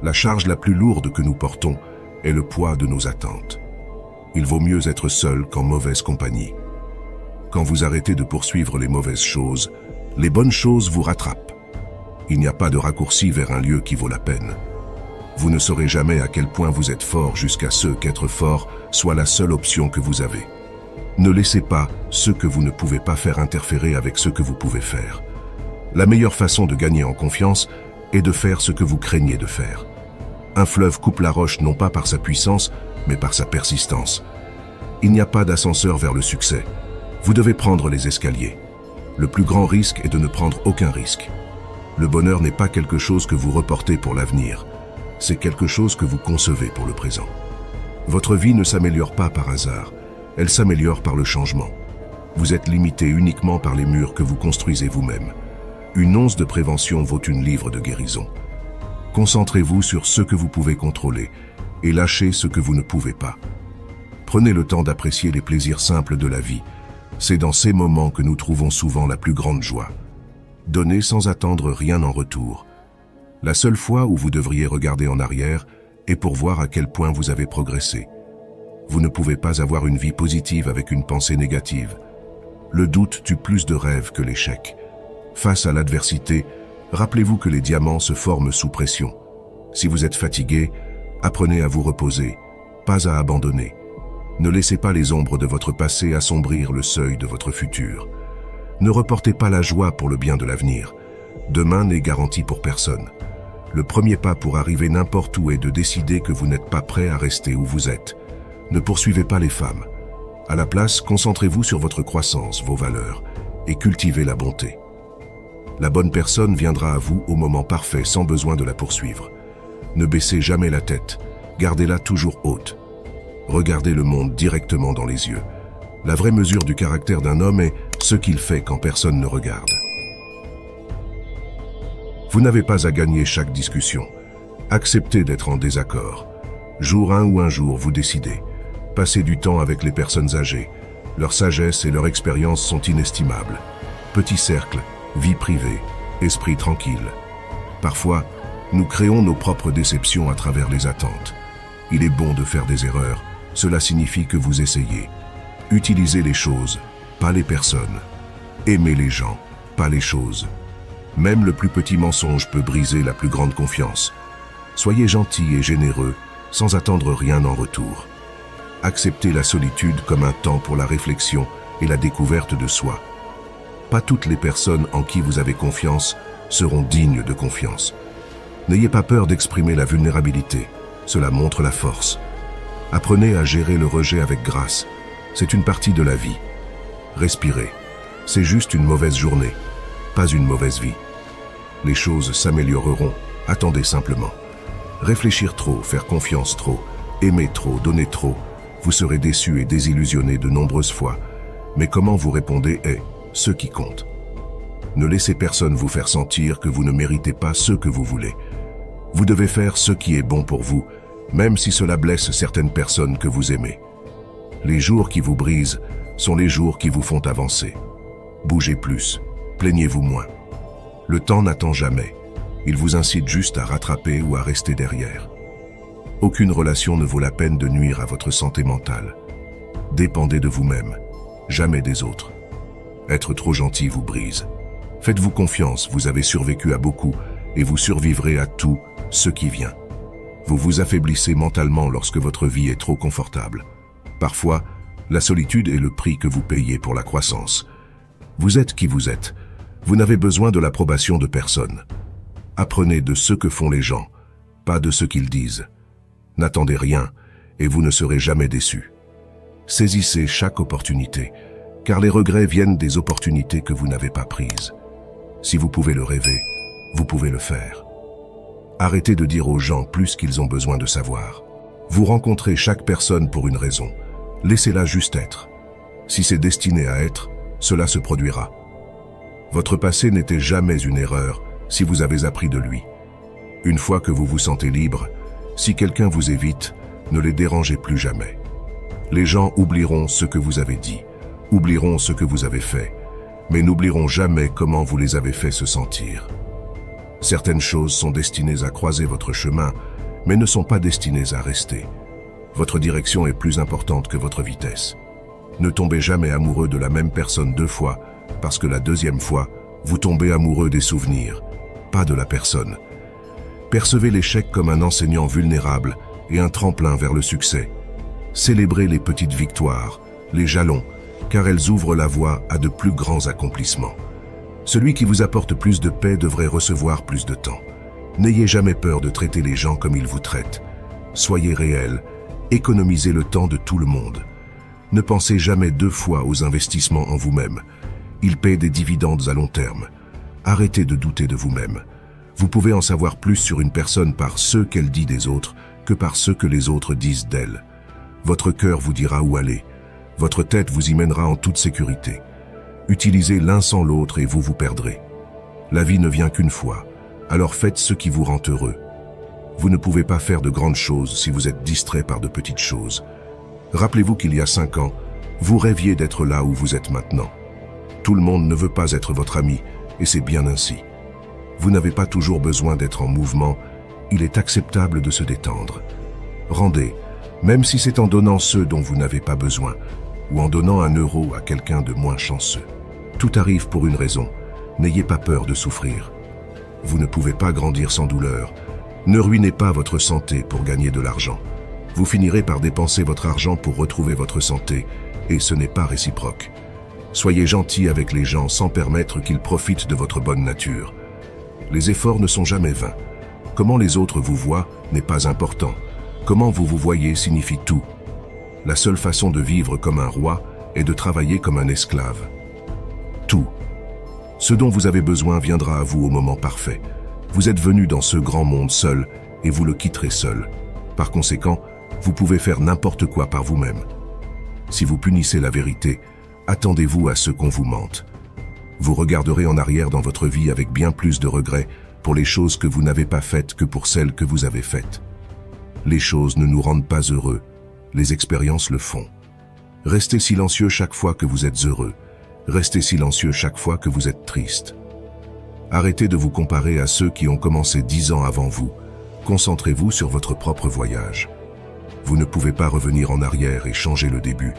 La charge la plus lourde que nous portons est le poids de nos attentes. Il vaut mieux être seul qu'en mauvaise compagnie. Quand vous arrêtez de poursuivre les mauvaises choses, les bonnes choses vous rattrapent. Il n'y a pas de raccourci vers un lieu qui vaut la peine. Vous ne saurez jamais à quel point vous êtes fort jusqu'à ce qu'être fort soit la seule option que vous avez. Ne laissez pas ce que vous ne pouvez pas faire interférer avec ce que vous pouvez faire. La meilleure façon de gagner en confiance est de faire ce que vous craignez de faire. Un fleuve coupe la roche non pas par sa puissance, mais par sa persistance. Il n'y a pas d'ascenseur vers le succès. Vous devez prendre les escaliers. Le plus grand risque est de ne prendre aucun risque. Le bonheur n'est pas quelque chose que vous reportez pour l'avenir. C'est quelque chose que vous concevez pour le présent. Votre vie ne s'améliore pas par hasard. Elle s'améliore par le changement. Vous êtes limité uniquement par les murs que vous construisez vous-même. Une once de prévention vaut une livre de guérison. Concentrez-vous sur ce que vous pouvez contrôler et lâchez ce que vous ne pouvez pas. Prenez le temps d'apprécier les plaisirs simples de la vie. C'est dans ces moments que nous trouvons souvent la plus grande joie. Donnez sans attendre rien en retour. La seule fois où vous devriez regarder en arrière est pour voir à quel point vous avez progressé. Vous ne pouvez pas avoir une vie positive avec une pensée négative. Le doute tue plus de rêves que l'échec. Face à l'adversité, rappelez-vous que les diamants se forment sous pression. Si vous êtes fatigué, apprenez à vous reposer, pas à abandonner. Ne laissez pas les ombres de votre passé assombrir le seuil de votre futur. Ne reportez pas la joie pour le bien de l'avenir. Demain n'est garanti pour personne. Le premier pas pour arriver n'importe où est de décider que vous n'êtes pas prêt à rester où vous êtes. Ne poursuivez pas les femmes. À la place, concentrez-vous sur votre croissance, vos valeurs, et cultivez la bonté. La bonne personne viendra à vous au moment parfait sans besoin de la poursuivre. Ne baissez jamais la tête, gardez-la toujours haute. Regardez le monde directement dans les yeux. La vraie mesure du caractère d'un homme est ce qu'il fait quand personne ne regarde. Vous n'avez pas à gagner chaque discussion. Acceptez d'être en désaccord. Jour 1 ou un jour, vous décidez. Passez du temps avec les personnes âgées. Leur sagesse et leur expérience sont inestimables. Petit cercle, vie privée, esprit tranquille. Parfois, nous créons nos propres déceptions à travers les attentes. Il est bon de faire des erreurs. Cela signifie que vous essayez. Utilisez les choses, pas les personnes. Aimez les gens, pas les choses. Même le plus petit mensonge peut briser la plus grande confiance. Soyez gentil et généreux, sans attendre rien en retour. Acceptez la solitude comme un temps pour la réflexion et la découverte de soi. Pas toutes les personnes en qui vous avez confiance seront dignes de confiance. N'ayez pas peur d'exprimer la vulnérabilité, cela montre la force. Apprenez à gérer le rejet avec grâce, c'est une partie de la vie. Respirez, c'est juste une mauvaise journée, pas une mauvaise vie. Les choses s'amélioreront, attendez simplement. Réfléchir trop, faire confiance trop, aimer trop, donner trop, vous serez déçu et désillusionné de nombreuses fois. Mais comment vous répondez est ce qui compte. Ne laissez personne vous faire sentir que vous ne méritez pas ce que vous voulez. Vous devez faire ce qui est bon pour vous, même si cela blesse certaines personnes que vous aimez. Les jours qui vous brisent sont les jours qui vous font avancer. Bougez plus, plaignez-vous moins. Le temps n'attend jamais. Il vous incite juste à rattraper ou à rester derrière. Aucune relation ne vaut la peine de nuire à votre santé mentale. Dépendez de vous-même, jamais des autres. Être trop gentil vous brise. Faites-vous confiance, vous avez survécu à beaucoup et vous survivrez à tout ce qui vient. Vous vous affaiblissez mentalement lorsque votre vie est trop confortable. Parfois, la solitude est le prix que vous payez pour la croissance. Vous êtes qui vous êtes. Vous n'avez besoin de l'approbation de personne. Apprenez de ce que font les gens, pas de ce qu'ils disent. N'attendez rien et vous ne serez jamais déçu. Saisissez chaque opportunité, car les regrets viennent des opportunités que vous n'avez pas prises. Si vous pouvez le rêver, vous pouvez le faire. Arrêtez de dire aux gens plus qu'ils ont besoin de savoir. Vous rencontrez chaque personne pour une raison. Laissez-la juste être. Si c'est destiné à être, cela se produira. Votre passé n'était jamais une erreur si vous avez appris de lui. Une fois que vous vous sentez libre, si quelqu'un vous évite, ne les dérangez plus jamais. Les gens oublieront ce que vous avez dit, oublieront ce que vous avez fait, mais n'oublieront jamais comment vous les avez fait se sentir. Certaines choses sont destinées à croiser votre chemin, mais ne sont pas destinées à rester. Votre direction est plus importante que votre vitesse. Ne tombez jamais amoureux de la même personne 2 fois, parce que la deuxième fois, vous tombez amoureux des souvenirs, pas de la personne. Percevez l'échec comme un enseignant vulnérable et un tremplin vers le succès. Célébrez les petites victoires, les jalons, car elles ouvrent la voie à de plus grands accomplissements. Celui qui vous apporte plus de paix devrait recevoir plus de temps. N'ayez jamais peur de traiter les gens comme ils vous traitent. Soyez réel, économisez le temps de tout le monde. Ne pensez jamais 2 fois aux investissements en vous-même. Ils paient des dividendes à long terme. Arrêtez de douter de vous-même. Vous pouvez en savoir plus sur une personne par ce qu'elle dit des autres que par ce que les autres disent d'elle. Votre cœur vous dira où aller. Votre tête vous y mènera en toute sécurité. Utilisez l'un sans l'autre et vous vous perdrez. La vie ne vient qu'une fois, alors faites ce qui vous rend heureux. Vous ne pouvez pas faire de grandes choses si vous êtes distrait par de petites choses. Rappelez-vous qu'il y a 5 ans, vous rêviez d'être là où vous êtes maintenant. Tout le monde ne veut pas être votre ami, et c'est bien ainsi. Vous n'avez pas toujours besoin d'être en mouvement, il est acceptable de se détendre. Rendez, même si c'est en donnant ceux dont vous n'avez pas besoin, ou en donnant 1 euro à quelqu'un de moins chanceux. Tout arrive pour une raison, n'ayez pas peur de souffrir. Vous ne pouvez pas grandir sans douleur. Ne ruinez pas votre santé pour gagner de l'argent. Vous finirez par dépenser votre argent pour retrouver votre santé, et ce n'est pas réciproque. Soyez gentil avec les gens sans permettre qu'ils profitent de votre bonne nature. Les efforts ne sont jamais vains. Comment les autres vous voient n'est pas important. Comment vous vous voyez signifie tout. La seule façon de vivre comme un roi est de travailler comme un esclave. Tout. Ce dont vous avez besoin viendra à vous au moment parfait. Vous êtes venu dans ce grand monde seul et vous le quitterez seul. Par conséquent, vous pouvez faire n'importe quoi par vous-même. Si vous punissez la vérité, attendez-vous à ce qu'on vous mente. Vous regarderez en arrière dans votre vie avec bien plus de regrets pour les choses que vous n'avez pas faites que pour celles que vous avez faites. Les choses ne nous rendent pas heureux, les expériences le font. Restez silencieux chaque fois que vous êtes heureux. Restez silencieux chaque fois que vous êtes triste. Arrêtez de vous comparer à ceux qui ont commencé 10 ans avant vous. Concentrez-vous sur votre propre voyage. Vous ne pouvez pas revenir en arrière et changer le début,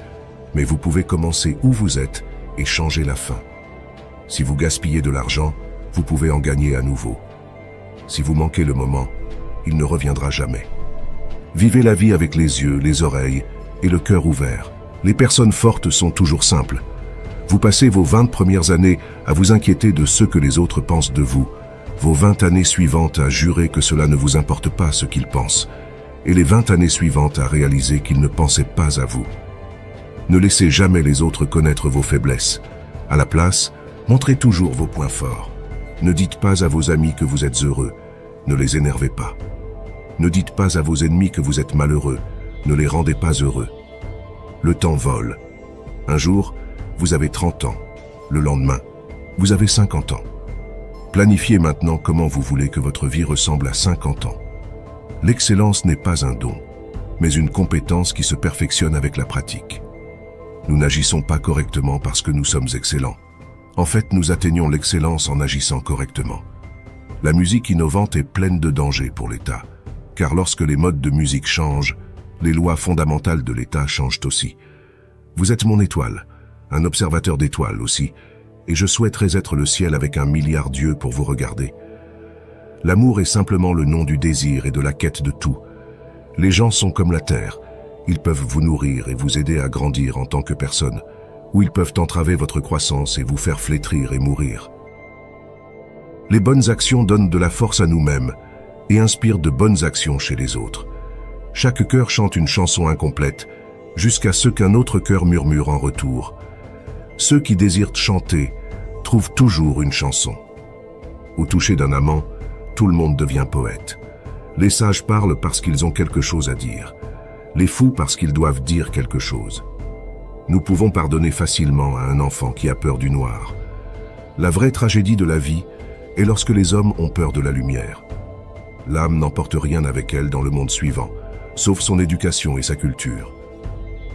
mais vous pouvez commencer où vous êtes et changer la fin. Si vous gaspillez de l'argent, vous pouvez en gagner à nouveau. Si vous manquez le moment, il ne reviendra jamais. Vivez la vie avec les yeux, les oreilles et le cœur ouvert. Les personnes fortes sont toujours simples. Vous passez vos 20 premières années à vous inquiéter de ce que les autres pensent de vous, vos 20 années suivantes à jurer que cela ne vous importe pas ce qu'ils pensent, et les 20 années suivantes à réaliser qu'ils ne pensaient pas à vous. Ne laissez jamais les autres connaître vos faiblesses. À la place, montrez toujours vos points forts. Ne dites pas à vos amis que vous êtes heureux, ne les énervez pas. Ne dites pas à vos ennemis que vous êtes malheureux, ne les rendez pas heureux. Le temps vole. Un jour, vous avez 30 ans. Le lendemain, vous avez 50 ans. Planifiez maintenant comment vous voulez que votre vie ressemble à 50 ans. L'excellence n'est pas un don, mais une compétence qui se perfectionne avec la pratique. Nous n'agissons pas correctement parce que nous sommes excellents. En fait, nous atteignons l'excellence en agissant correctement. La musique innovante est pleine de dangers pour l'État, car lorsque les modes de musique changent, les lois fondamentales de l'État changent aussi. Vous êtes mon étoile, un observateur d'étoiles aussi, et je souhaiterais être le ciel avec 1 milliard d'yeux pour vous regarder. L'amour est simplement le nom du désir et de la quête de tout. Les gens sont comme la terre, ils peuvent vous nourrir et vous aider à grandir en tant que personne, ou ils peuvent entraver votre croissance et vous faire flétrir et mourir. Les bonnes actions donnent de la force à nous-mêmes et inspirent de bonnes actions chez les autres. Chaque cœur chante une chanson incomplète, jusqu'à ce qu'un autre cœur murmure en retour. Ceux qui désirent chanter trouvent toujours une chanson. Au toucher d'un amant, tout le monde devient poète. Les sages parlent parce qu'ils ont quelque chose à dire. Les fous parce qu'ils doivent dire quelque chose. Nous pouvons pardonner facilement à un enfant qui a peur du noir. La vraie tragédie de la vie est lorsque les hommes ont peur de la lumière. L'âme n'emporte rien avec elle dans le monde suivant, sauf son éducation et sa culture.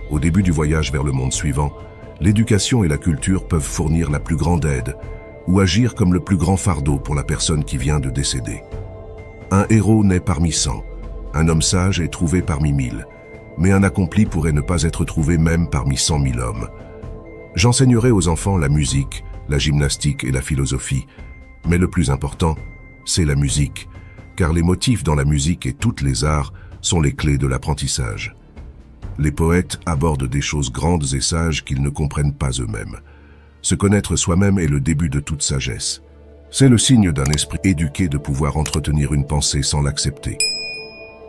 Au début du voyage vers le monde suivant, l'éducation et la culture peuvent fournir la plus grande aide ou agir comme le plus grand fardeau pour la personne qui vient de décéder. Un héros naît parmi 100, un homme sage est trouvé parmi 1000, mais un accompli pourrait ne pas être trouvé même parmi 100 000 hommes. J'enseignerai aux enfants la musique, la gymnastique et la philosophie, mais le plus important, c'est la musique, car les motifs dans la musique et toutes les arts sont les clés de l'apprentissage. Les poètes abordent des choses grandes et sages qu'ils ne comprennent pas eux-mêmes. Se connaître soi-même est le début de toute sagesse. C'est le signe d'un esprit éduqué de pouvoir entretenir une pensée sans l'accepter.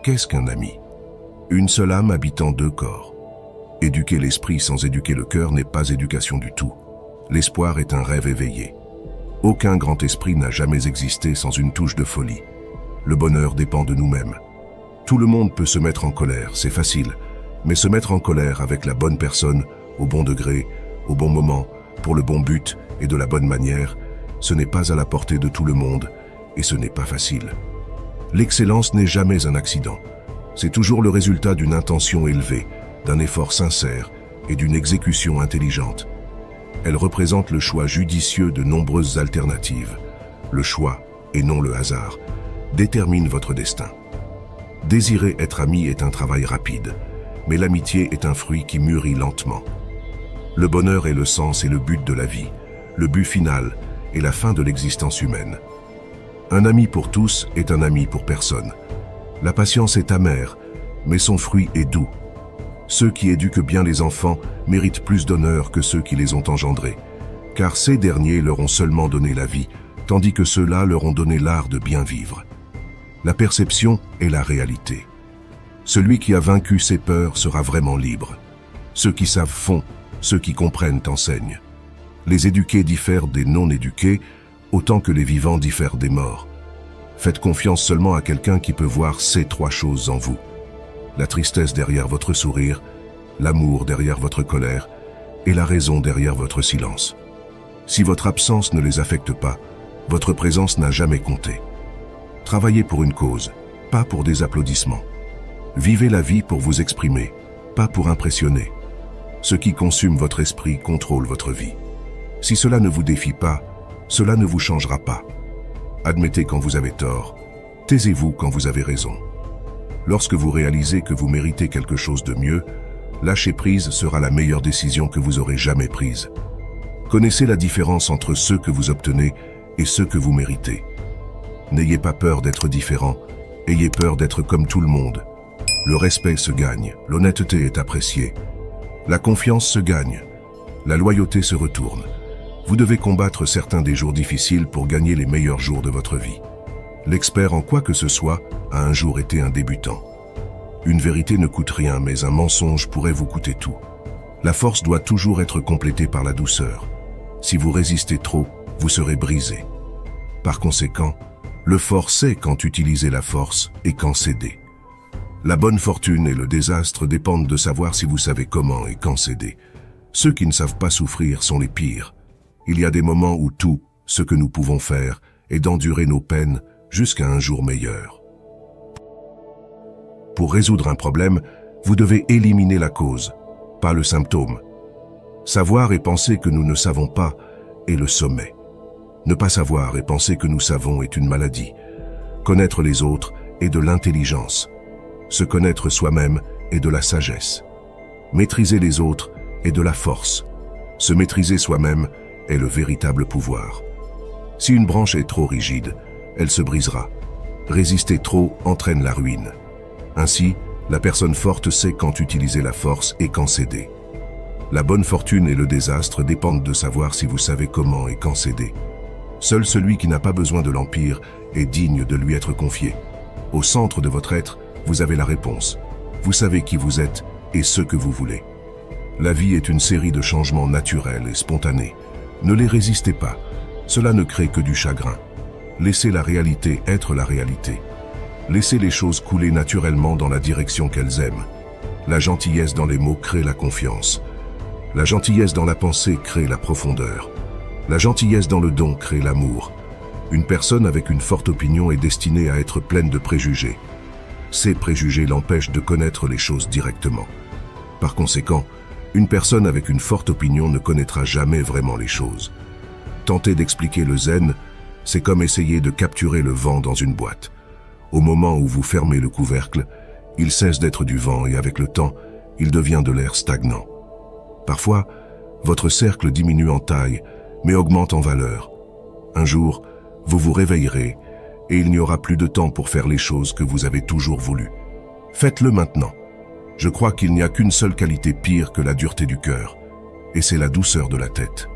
Qu'est-ce qu'un ami? Une seule âme habitant 2 corps. Éduquer l'esprit sans éduquer le cœur n'est pas éducation du tout. L'espoir est un rêve éveillé. Aucun grand esprit n'a jamais existé sans une touche de folie. Le bonheur dépend de nous-mêmes. Tout le monde peut se mettre en colère, c'est facile. Mais se mettre en colère avec la bonne personne, au bon degré, au bon moment, pour le bon but et de la bonne manière, ce n'est pas à la portée de tout le monde et ce n'est pas facile. L'excellence n'est jamais un accident. C'est toujours le résultat d'une intention élevée, d'un effort sincère et d'une exécution intelligente. Elle représente le choix judicieux de nombreuses alternatives. Le choix, et non le hasard, détermine votre destin. Désirer être ami est un travail rapide, mais l'amitié est un fruit qui mûrit lentement. Le bonheur est le sens et le but de la vie, le but final est la fin de l'existence humaine. Un ami pour tous est un ami pour personne. La patience est amère, mais son fruit est doux. Ceux qui éduquent bien les enfants méritent plus d'honneur que ceux qui les ont engendrés, car ces derniers leur ont seulement donné la vie, tandis que ceux-là leur ont donné l'art de bien vivre. La perception est la réalité. Celui qui a vaincu ses peurs sera vraiment libre. Ceux qui savent font, ceux qui comprennent enseignent. Les éduqués diffèrent des non-éduqués, autant que les vivants diffèrent des morts. Faites confiance seulement à quelqu'un qui peut voir ces 3 choses en vous. La tristesse derrière votre sourire, l'amour derrière votre colère et la raison derrière votre silence. Si votre absence ne les affecte pas, votre présence n'a jamais compté. Travaillez pour une cause, pas pour des applaudissements. Vivez la vie pour vous exprimer, pas pour impressionner. Ce qui consume votre esprit contrôle votre vie. Si cela ne vous défie pas, cela ne vous changera pas. Admettez quand vous avez tort, taisez-vous quand vous avez raison. Lorsque vous réalisez que vous méritez quelque chose de mieux, lâcher prise sera la meilleure décision que vous aurez jamais prise. Connaissez la différence entre ceux que vous obtenez et ceux que vous méritez. N'ayez pas peur d'être différent, ayez peur d'être comme tout le monde. Le respect se gagne, l'honnêteté est appréciée. La confiance se gagne, la loyauté se retourne. Vous devez combattre certains des jours difficiles pour gagner les meilleurs jours de votre vie. L'expert en quoi que ce soit a un jour été un débutant. Une vérité ne coûte rien, mais un mensonge pourrait vous coûter tout. La force doit toujours être complétée par la douceur. Si vous résistez trop, vous serez brisé. Par conséquent, le fort sait quand utiliser la force et quand céder. La bonne fortune et le désastre dépendent de savoir si vous savez comment et quand céder. Ceux qui ne savent pas souffrir sont les pires. Il y a des moments où tout, ce que nous pouvons faire, est d'endurer nos peines jusqu'à un jour meilleur. Pour résoudre un problème, vous devez éliminer la cause, pas le symptôme. Savoir et penser que nous ne savons pas est le sommet. Ne pas savoir et penser que nous savons est une maladie. Connaître les autres est de l'intelligence. Se connaître soi-même est de la sagesse. Maîtriser les autres est de la force. Se maîtriser soi-même est le véritable pouvoir. Si une branche est trop rigide, elle se brisera. Résister trop entraîne la ruine. Ainsi, la personne forte sait quand utiliser la force et quand céder. La bonne fortune et le désastre dépendent de savoir si vous savez comment et quand céder. Seul celui qui n'a pas besoin de l'empire est digne de lui être confié. Au centre de votre être, vous avez la réponse. Vous savez qui vous êtes et ce que vous voulez. La vie est une série de changements naturels et spontanés. Ne les résistez pas. Cela ne crée que du chagrin. Laissez la réalité être la réalité. Laissez les choses couler naturellement dans la direction qu'elles aiment. La gentillesse dans les mots crée la confiance. La gentillesse dans la pensée crée la profondeur. La gentillesse dans le don crée l'amour. Une personne avec une forte opinion est destinée à être pleine de préjugés. Ces préjugés l'empêchent de connaître les choses directement. Par conséquent, une personne avec une forte opinion ne connaîtra jamais vraiment les choses. Tenter d'expliquer le zen, c'est comme essayer de capturer le vent dans une boîte. Au moment où vous fermez le couvercle, il cesse d'être du vent et avec le temps, il devient de l'air stagnant. Parfois, votre cercle diminue en taille, mais augmente en valeur. Un jour, vous vous réveillerez et il n'y aura plus de temps pour faire les choses que vous avez toujours voulu. Faites-le maintenant. Je crois qu'il n'y a qu'une seule qualité pire que la dureté du cœur, et c'est la douceur de la tête.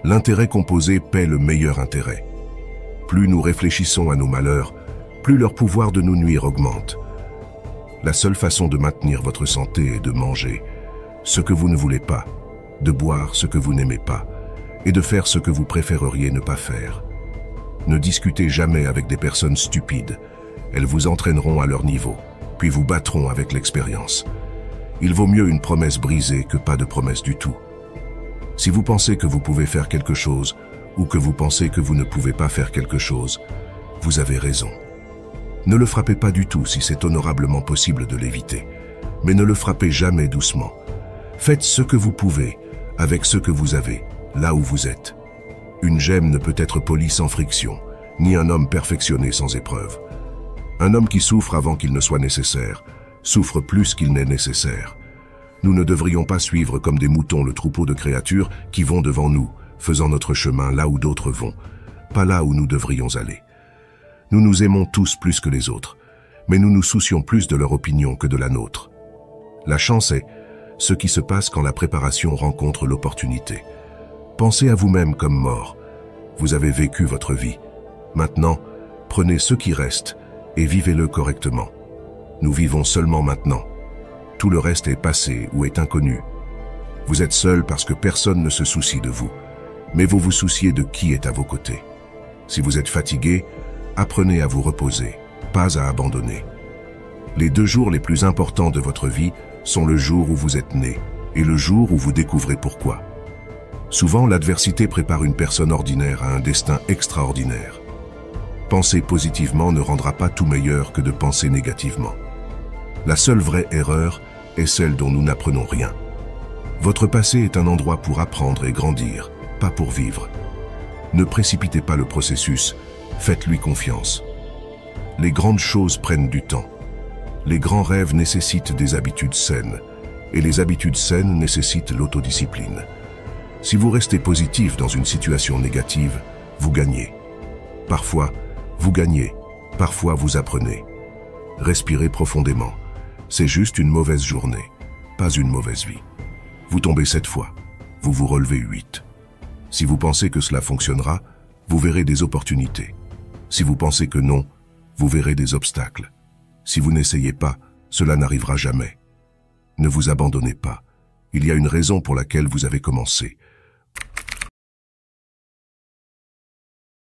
L'intérêt composé paie le meilleur intérêt. Plus nous réfléchissons à nos malheurs, plus leur pouvoir de nous nuire augmente. La seule façon de maintenir votre santé est de manger ce que vous ne voulez pas, de boire ce que vous n'aimez pas, et de faire ce que vous préféreriez ne pas faire. Ne discutez jamais avec des personnes stupides. Elles vous entraîneront à leur niveau, puis vous battront avec l'expérience. Il vaut mieux une promesse brisée que pas de promesse du tout. Si vous pensez que vous pouvez faire quelque chose, ou que vous pensez que vous ne pouvez pas faire quelque chose, vous avez raison. Ne le frappez pas du tout si c'est honorablement possible de l'éviter, mais ne le frappez jamais doucement. Faites ce que vous pouvez, avec ce que vous avez, là où vous êtes. Une gemme ne peut être polie sans friction, ni un homme perfectionné sans épreuve. Un homme qui souffre avant qu'il ne soit nécessaire, souffre plus qu'il n'est nécessaire. Nous ne devrions pas suivre comme des moutons le troupeau de créatures qui vont devant nous, faisant notre chemin là où d'autres vont, pas là où nous devrions aller. Nous nous aimons tous plus que les autres, mais nous nous soucions plus de leur opinion que de la nôtre. La chance est ce qui se passe quand la préparation rencontre l'opportunité. Pensez à vous-même comme mort. Vous avez vécu votre vie. Maintenant, prenez ce qui reste et vivez-le correctement. Nous vivons seulement maintenant. Tout le reste est passé ou est inconnu. Vous êtes seul parce que personne ne se soucie de vous, mais vous vous souciez de qui est à vos côtés. Si vous êtes fatigué, apprenez à vous reposer, pas à abandonner. Les 2 jours les plus importants de votre vie sont le jour où vous êtes né et le jour où vous découvrez pourquoi. Souvent, l'adversité prépare une personne ordinaire à un destin extraordinaire. Penser positivement ne rendra pas tout meilleur que de penser négativement. La seule vraie erreur est celle dont nous n'apprenons rien. Votre passé est un endroit pour apprendre et grandir, pas pour vivre. Ne précipitez pas le processus, faites-lui confiance. Les grandes choses prennent du temps. Les grands rêves nécessitent des habitudes saines, et les habitudes saines nécessitent l'autodiscipline. Si vous restez positif dans une situation négative, vous gagnez. Parfois, vous gagnez, parfois vous apprenez. Respirez profondément. C'est juste une mauvaise journée, pas une mauvaise vie. Vous tombez 7 fois, vous vous relevez 8. Si vous pensez que cela fonctionnera, vous verrez des opportunités. Si vous pensez que non, vous verrez des obstacles. Si vous n'essayez pas, cela n'arrivera jamais. Ne vous abandonnez pas. Il y a une raison pour laquelle vous avez commencé.